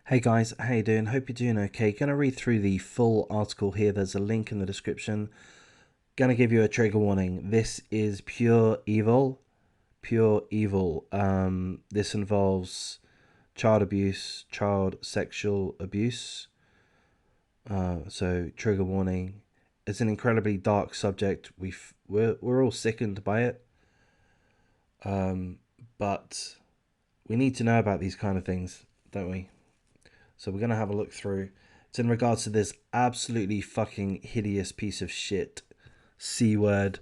Hey guys, how you doing? Hope you're doing okay. Gonna read through the full article here. There's a link in the description. Gonna give you a trigger warning. This is pure evil. Pure evil. This involves child abuse, child sexual abuse. So trigger warning. It's an incredibly dark subject. We're all sickened by it. But we need to know about these kind of things, don't we? So we're going to have a look through. It's in regards to this absolutely fucking hideous piece of shit. C word.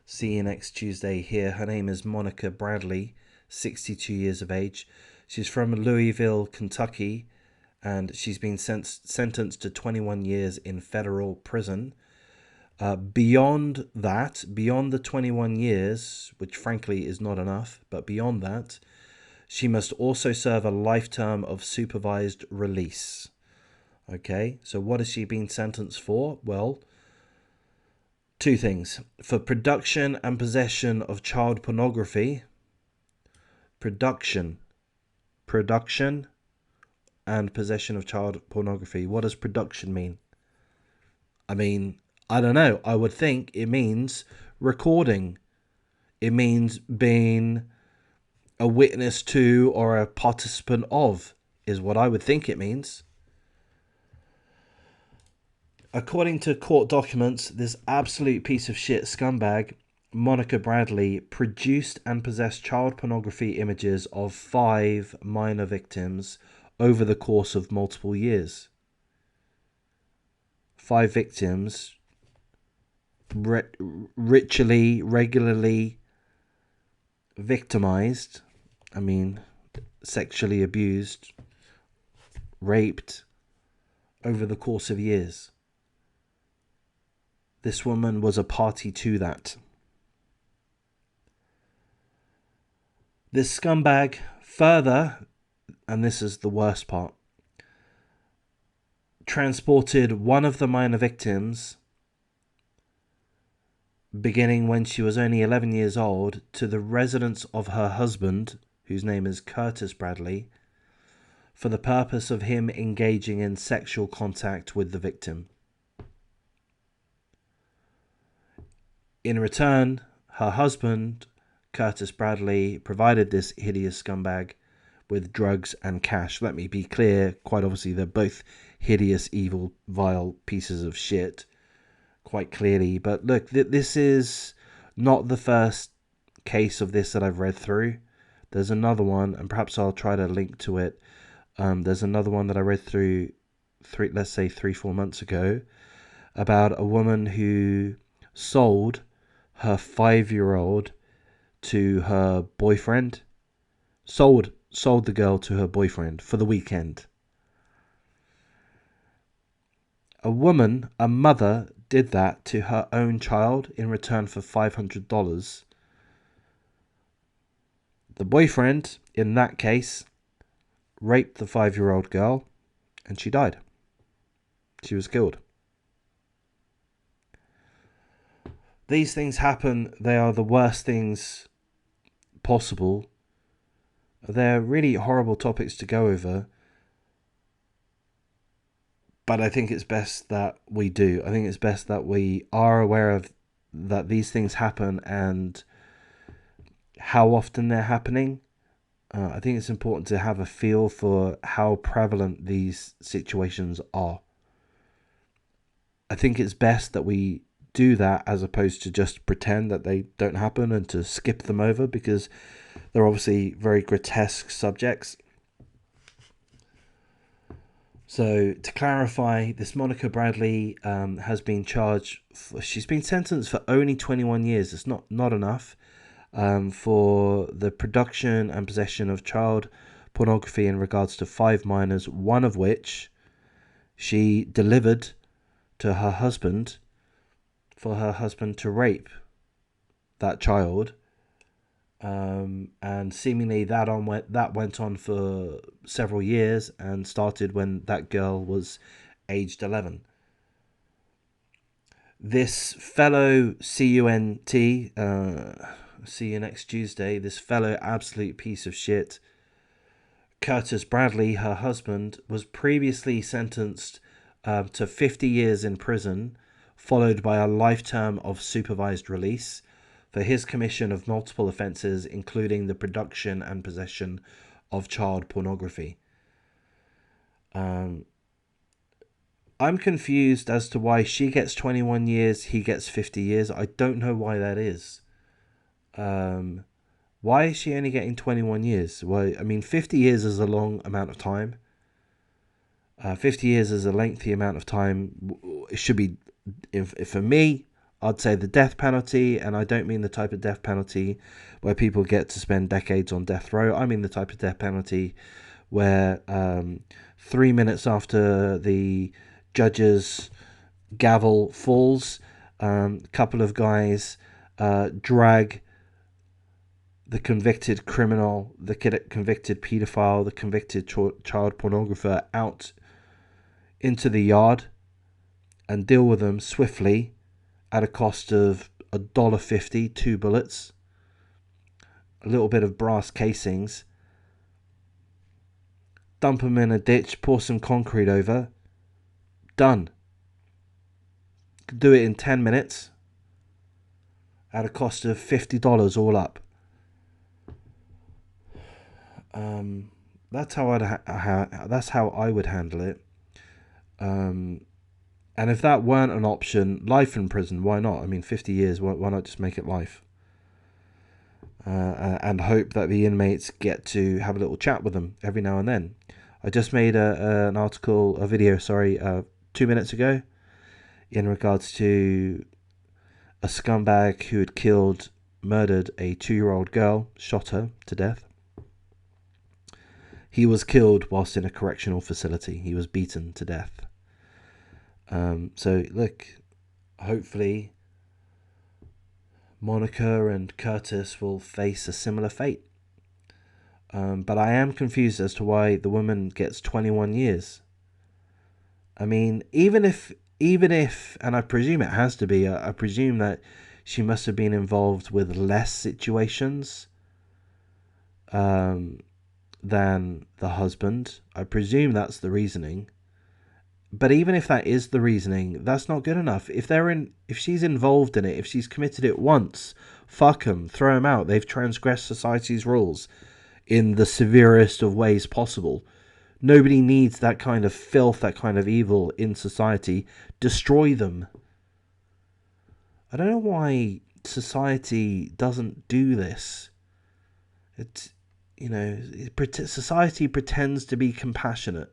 See you next Tuesday here. Her name is Monica Bradley, 62 years of age. She's from Louisville, Kentucky, and she's been sentenced to 21 years in federal prison. Beyond that, beyond the 21 years, which frankly is not enough, but beyond that, she must also serve a life term of supervised release. Okay, so what has she been sentenced for? Well, two things. For production and possession of child pornography. Production. Production and possession of child pornography. What does production mean? I mean, I don't know. I would think it means recording. It means being a witness to or a participant of, is what I would think it means. According to court documents, this absolute piece of shit scumbag, Monica Bradley, produced and possessed child pornography images of 5 minor victims over the course of multiple years. 5 victims ritually, regularly victimized, sexually abused, raped over the course of years. This woman was a party to that. This scumbag further, and this is the worst part, transported one of the minor victims, beginning when she was only 11 years old, to the residence of her husband, whose name is Curtis Bradley, for the purpose of him engaging in sexual contact with the victim. In return, her husband, Curtis Bradley, provided this hideous scumbag with drugs and cash. Let me be clear, quite obviously they're both hideous, evil, vile pieces of shit, quite clearly. But look, this is not the first case of this that I've read through. There's another one, and perhaps I'll try to link to it. There's another one that I read through, 3-4 months ago, about a woman who sold her 5-year-old to her boyfriend. Sold the girl to her boyfriend for the weekend. A mother, did that to her own child in return for $500. The boyfriend, in that case, raped the 5-year-old girl, and she died. She was killed. These things happen. They are the worst things possible. They're really horrible topics to go over. But I think it's best that we do. I think it's best that we are aware of that these things happen and how often they're happening. I think it's important to have a feel for how prevalent these situations are. I think it's best that we do that as opposed to just pretend that they don't happen and to skip them over, because they're obviously very grotesque subjects. So to clarify, this Monica Bradley has been charged. She's been sentenced for only 21 years. It's not enough for the production and possession of child pornography in regards to 5 minors, one of which she delivered to her husband for her husband to rape that child. And seemingly that went on for several years and started when that girl was aged 11. This fellow CUNT, see you next Tuesday, this fellow absolute piece of shit, Curtis Bradley, her husband, was previously sentenced to 50 years in prison, followed by a life term of supervised release for his commission of multiple offences, including the production and possession of child pornography. I'm confused as to why she gets 21 years, he gets 50 years. I don't know why that is. Why is she only getting 21 years? Well, I mean, 50 years is a long amount of time. 50 years is a lengthy amount of time. It should be, if for me, I'd say the death penalty, and I don't mean the type of death penalty where people get to spend decades on death row. I mean the type of death penalty where 3 minutes after the judge's gavel falls, a couple of guys drag the convicted criminal, the convicted paedophile, the convicted child pornographer out into the yard and deal with them swiftly at a cost of $1.50, 2 bullets, a little bit of brass casings, dump them in a ditch, pour some concrete over, done. Could do it in 10 minutes at a cost of $50 all up. That's how that's how I would handle it. And if that weren't an option, life in prison, why not? I mean, 50 years, why not just make it life? And hope that the inmates get to have a little chat with them every now and then. I just made a video, 2 minutes ago, in regards to a scumbag who had murdered a 2-year-old girl, shot her to death. He was killed whilst in a correctional facility. He was beaten to death. So look, hopefully Monica and Curtis will face a similar fate. But I am confused as to why the woman gets 21 years. I mean, even if, and I presume it has to be, I presume that she must have been involved with less situations than the husband. I presume that's the reasoning. But even if that is the reasoning, that's not good enough. If she's involved in it, if she's committed it once, fuck them, throw them out. They've transgressed society's rules in the severest of ways possible. Nobody needs that kind of filth, that kind of evil in society. Destroy them. I don't know why society doesn't do this. Society pretends to be compassionate.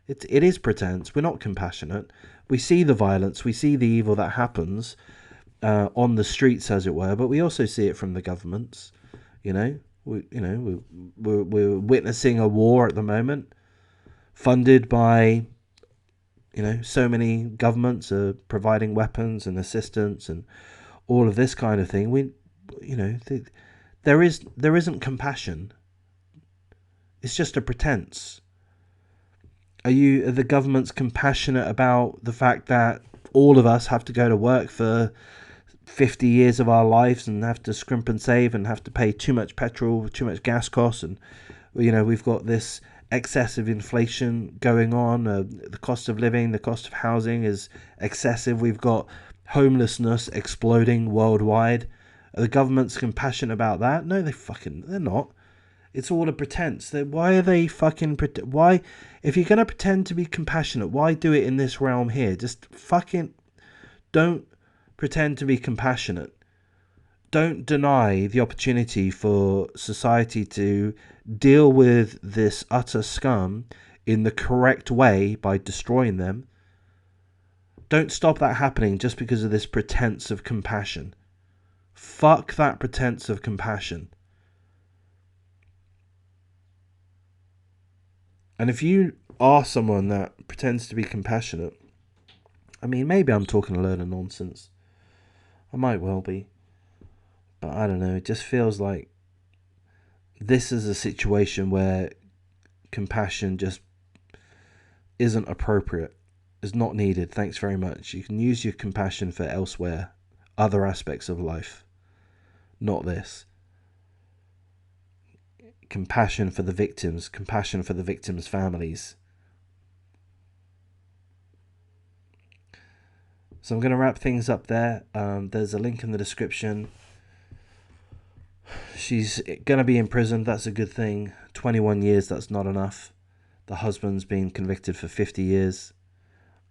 It is pretense. We're not compassionate. We see the violence, we see the evil that happens on the streets, as it were, but we also see it from the governments. We're witnessing a war at the moment, funded by so many governments are providing weapons and assistance and all of this kind of thing. There isn't compassion. It's just a pretense. Are the governments compassionate about the fact that all of us have to go to work for 50 years of our lives and have to scrimp and save and have to pay too much petrol, too much gas costs, and we've got this excessive inflation going on, the cost of living, the cost of housing is excessive, we've got homelessness exploding worldwide. Are the governments compassionate about that? No, they're not. It's all a pretense. Why are they fucking... Why, if you're going to pretend to be compassionate, why do it in this realm here? Just fucking... Don't pretend to be compassionate. Don't deny the opportunity for society to deal with this utter scum in the correct way by destroying them. Don't stop that happening just because of this pretense of compassion. Fuck that pretense of compassion. And if you are someone that pretends to be compassionate, I mean, maybe I'm talking a load of nonsense. I might well be. But I don't know, it just feels like this is a situation where compassion just isn't appropriate. It's not needed. Thanks very much. You can use your compassion for elsewhere, other aspects of life. Not this. compassion for the victims, compassion for the victims' families. So I'm going to wrap things up there. There's a link in the description. She's going to be imprisoned. That's a good thing. 21 years, that's not enough. The husband's been convicted for 50 years.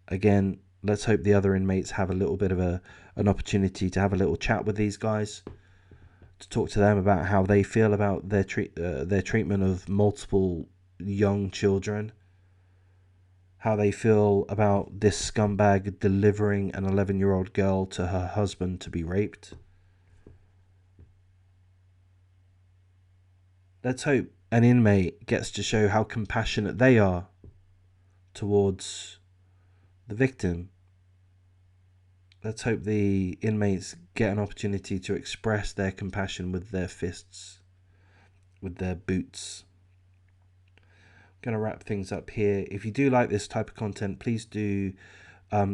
Again, let's hope the other inmates have a little bit of an opportunity to have a little chat with these guys, to talk to them about how they feel about their treatment of multiple young children, how they feel about this scumbag delivering an 11-year-old girl to her husband to be raped. Let's hope an inmate gets to show how compassionate they are towards the victim. Let's hope the inmates get an opportunity to express their compassion with their fists, with their boots. I'm going to wrap things up here. If you do like this type of content, please do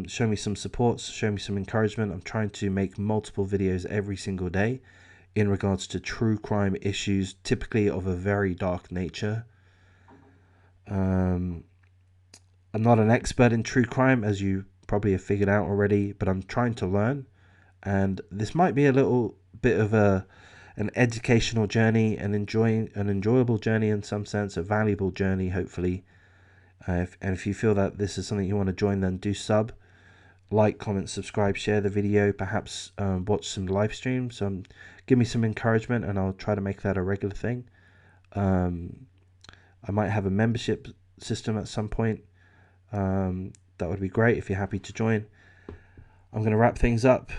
show me some support, show me some encouragement. I'm trying to make multiple videos every single day in regards to true crime issues, typically of a very dark nature. I'm not an expert in true crime, as you probably have figured out already, but I'm trying to learn, and this might be a little bit of an educational journey, an enjoyable journey in some sense, a valuable journey hopefully. And if you feel that this is something you want to join, then do sub, like, comment, subscribe, share the video, perhaps watch some live streams. Give me some encouragement and I'll try to make that a regular thing. I might have a membership system at some point. That would be great if you're happy to join. I'm going to wrap things up,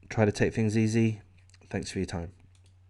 try to take things easy. Thanks for your time.